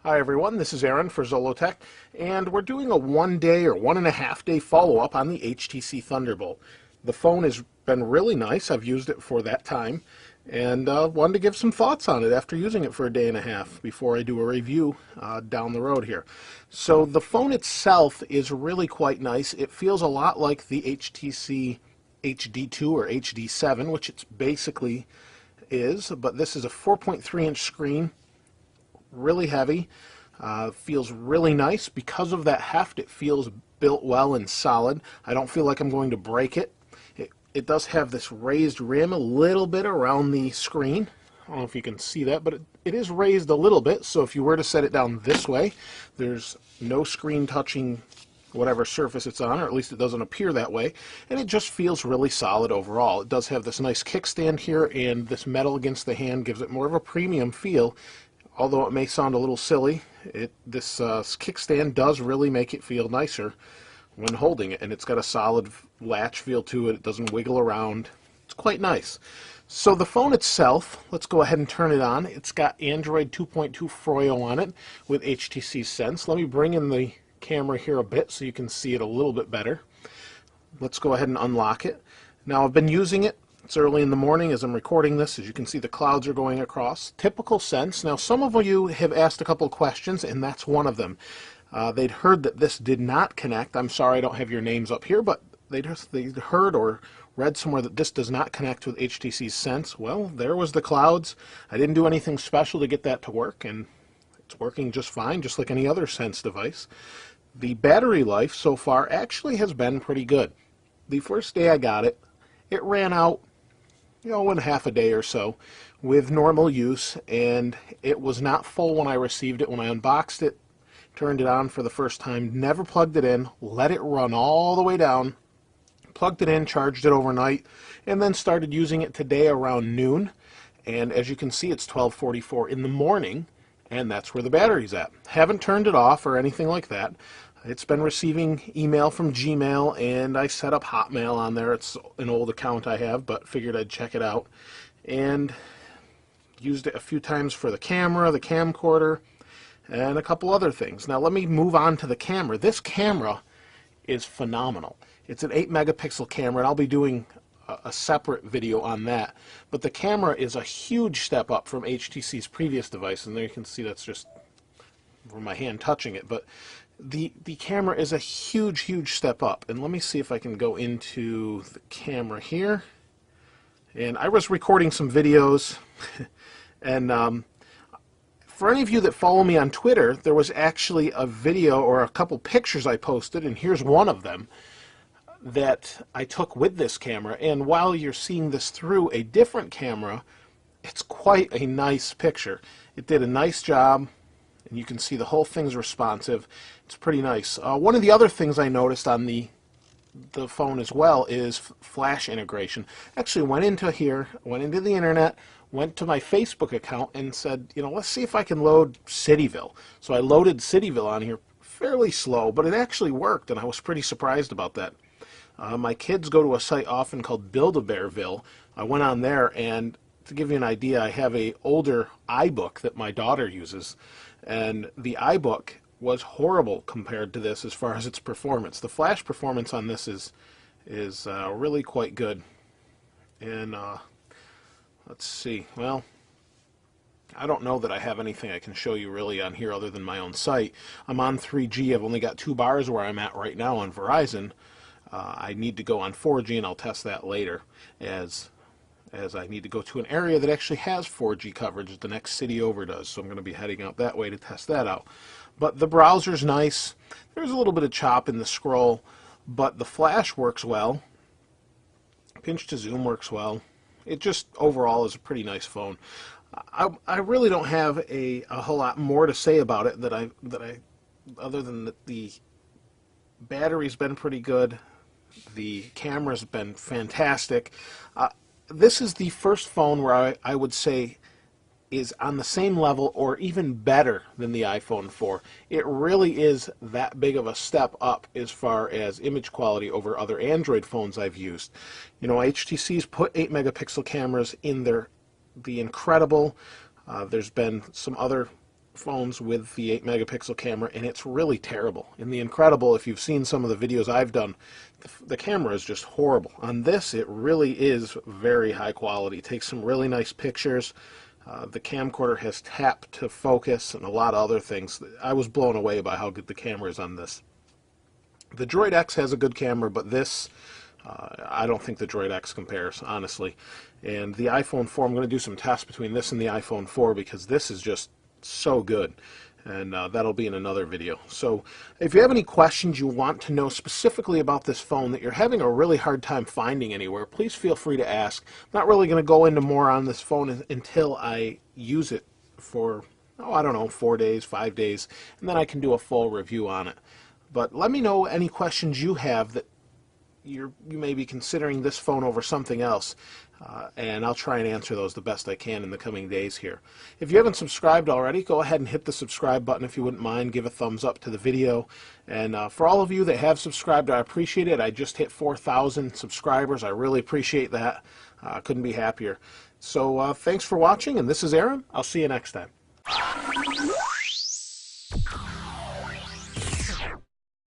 Hi everyone, this is Aaron for Zollotech, and we're doing a 1 day or 1.5 day follow-up on the HTC Thunderbolt. The phone has been really nice. I've used it for that time, and wanted to give some thoughts on it after using it for a day and a half before I do a review down the road here. So the phone itself is really quite nice. It feels a lot like the HTC HD2 or HD7, which it basically is, but this is a 4.3-inch screen. Really heavy, feels really nice. Because of that heft, it feels built well and solid. I don't feel like I'm going to break it. It does have this raised rim a little bit around the screen. I don't know if you can see that, but it is raised a little bit, so if you were to set it down this way, there's no screen touching whatever surface it's on, or at least it doesn't appear that way, and it just feels really solid overall. It does have this nice kickstand here, and this metal against the hand gives it more of a premium feel. Although it may sound a little silly, this kickstand does really make it feel nicer when holding it, and it's got a solid latch feel to it. It doesn't wiggle around. It's quite nice. So the phone itself, let's go ahead and turn it on. It's got Android 2.2 Froyo on it with HTC Sense. Let me bring in the camera here a bit so you can see it a little bit better. Let's go ahead and unlock it. Now I've been using it. It's early in the morning as I'm recording this. As you can see, the clouds are going across. Typical Sense. Now, some of you have asked a couple questions, and that's one of them. They'd heard that this did not connect. I'm sorry I don't have your names up here, but they'd heard or read somewhere that this does not connect with HTC Sense. Well, there was the clouds. I didn't do anything special to get that to work, and it's working just fine, just like any other Sense device. The battery life so far actually has been pretty good. The first day I got it, it ran out in half a day or so with normal use, and it was not full when I received it. When I unboxed it, turned it on for the first time, never plugged it in, let it run all the way down, plugged it in, charged it overnight, and then started using it today around noon. And as you can see, it's 12:44 in the morning, and that's where the battery's at. Haven't turned it off or anything like that. It's been receiving email from Gmail, and I set up Hotmail on there. It's an old account I have, but figured I'd check it out. And used it a few times for the camera, the camcorder, and a couple other things. Now let me move on to the camera. This camera is phenomenal. It's an 8-megapixel camera, and I'll be doing a separate video on that. But the camera is a huge step up from HTC's previous device, and there you can see that's just from my hand touching it. But the camera is a huge step up. And let me see if I can go into the camera here. And I was recording some videos, and for any of you that follow me on Twitter, there was actually a video or a couple pictures I posted, and here's one of them that I took with this camera. And while you're seeing this through a different camera, it's quite a nice picture. It did a nice job, and you can see the whole thing's responsive. It's pretty nice. One of the other things I noticed on the phone as well is flash integration. Actually went into here, went into the internet, went to my Facebook account and said, let's see if I can load Cityville. So I loaded Cityville on here, fairly slow, but it actually worked, and I was pretty surprised about that. My kids go to a site often called Build-A-Bearville. I went on there, and to give you an idea, I have an older iBook that my daughter uses, and the iBook was horrible compared to this as far as its performance. The flash performance on this is really quite good. And let's see. Well, I don't know that I have anything I can show you really on here other than my own site. I'm on 3G. I've only got 2 bars where I'm at right now on Verizon. I need to go on 4G, and I'll test that later as I need to go to an area that actually has 4G coverage. The next city over does, so I'm going to be heading out that way to test that out. But the browser's nice. There's a little bit of chop in the scroll, but the flash works well. Pinch to zoom works well. It just overall is a pretty nice phone. I really don't have a whole lot more to say about it other than that the battery's been pretty good. The camera's been fantastic. This is the first phone where I would say is on the same level or even better than the iPhone 4. It really is that big of a step up as far as image quality over other Android phones I've used. You know, HTC's put 8 megapixel cameras in the Incredible. There's been some other phones with the 8 megapixel camera, and it's really terrible. In the Incredible, if you've seen some of the videos I've done, the camera is just horrible. On this, it really is very high quality. It takes some really nice pictures. The camcorder has tap to focus and a lot of other things. I was blown away by how good the camera is on this. The Droid X has a good camera, but this, I don't think the Droid X compares, honestly. And the iPhone 4, I'm going to do some tests between this and the iPhone 4 because this is just so good. And that'll be in another video. So if you have any questions you want to know specifically about this phone that you're having a really hard time finding anywhere, please feel free to ask. I'm not really going to go into more on this phone until I use it for, I don't know, 4 days, 5 days, and then I can do a full review on it. But let me know any questions you have that you may be considering this phone over something else, and I'll try and answer those the best I can in the coming days here. If you haven't subscribed already, go ahead and hit the subscribe button if you wouldn't mind. Give a thumbs up to the video. And for all of you that have subscribed, I appreciate it. I just hit 4,000 subscribers. I really appreciate that. Couldn't be happier. So thanks for watching, and this is Aaron. I'll see you next time.